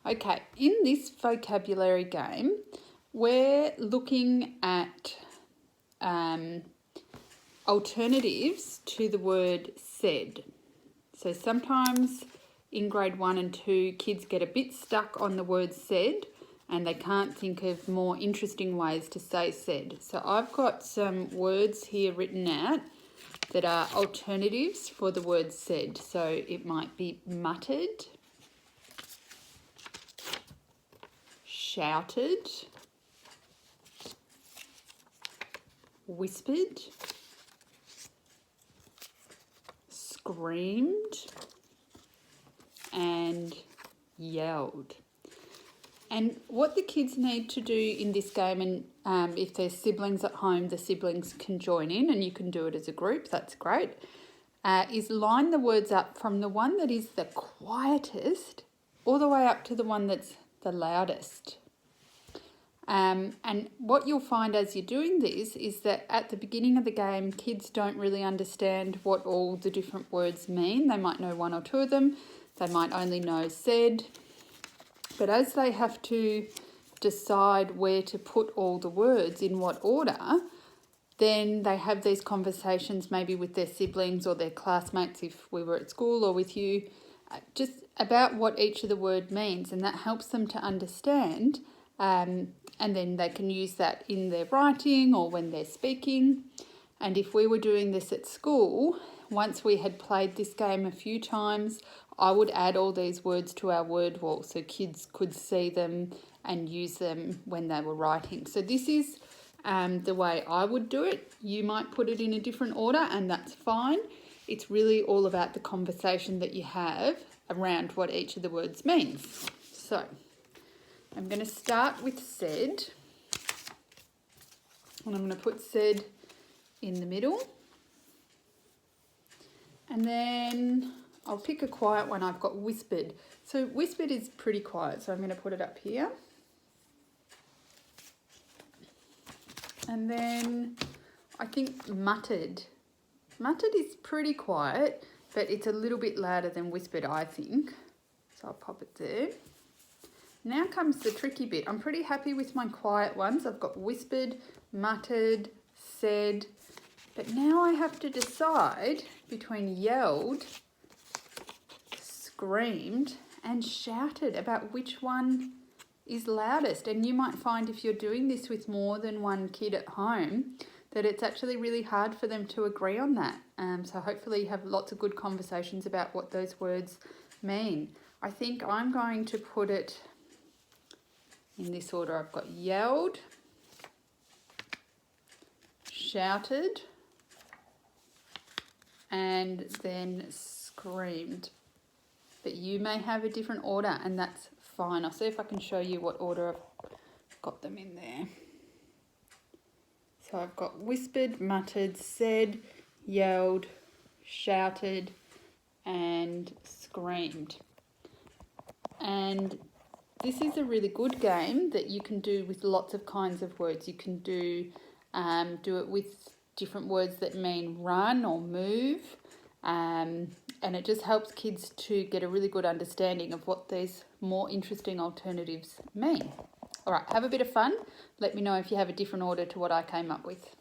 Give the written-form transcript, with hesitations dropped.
Okay, in this vocabulary game, we're looking at alternatives to the word said. So sometimes in grade 1 and 2, kids get a bit stuck on the word said and they can't think of more interesting ways to say said. So I've got some words here written out that are alternatives for the word said. So it might be muttered, shouted, whispered, screamed, and yelled. And what the kids need to do in this game, and if there's siblings at home, the siblings can join in and you can do it as a group, that's great, is line the words up from the one that is the quietest all the way up to the one that's the loudest. And what you'll find as you're doing this is that at the beginning of the game, kids don't really understand what all the different words mean. They might know one or two of them. They might only know said. But as they have to decide where to put all the words in what order, then they have these conversations maybe with their siblings or their classmates if we were at school or with you, just about what each of the word means, and that helps them to understand, and then they can use that in their writing or when they're speaking. And if we were doing this at school, once we had played this game a few times, I would add all these words to our word wall so kids could see them and use them when they were writing. So this is the way I would do it. You might put it in a different order and that's fine. It's really all about the conversation that you have around what each of the words means. So I'm going to start with said, and I'm going to put said in the middle. And then I'll pick a quiet one. I've got whispered. So whispered is pretty quiet, so I'm going to put it up here. And then I think muttered. Muttered is pretty quiet, but it's a little bit louder than whispered, I think. So I'll pop it there. Now comes the tricky bit. I'm pretty happy with my quiet ones. I've got whispered, muttered, said, but now I have to decide between yelled, screamed, and shouted about which one is loudest. And you might find if you're doing this with more than one kid at home that it's actually really hard for them to agree on that. So hopefully you have lots of good conversations about what those words mean. I think I'm going to put it in this order. I've got yelled, shouted, and then screamed. But you may have a different order and that's fine. I'll see if I can show you what order I've got them in there. So I've got whispered, muttered, said, yelled, shouted, and screamed. And this is a really good game that you can do with lots of kinds of words. You can do it with different words that mean run or move. And it just helps kids to get a really good understanding of what these more interesting alternatives mean. All right, have a bit of fun. Let me know if you have a different order to what I came up with.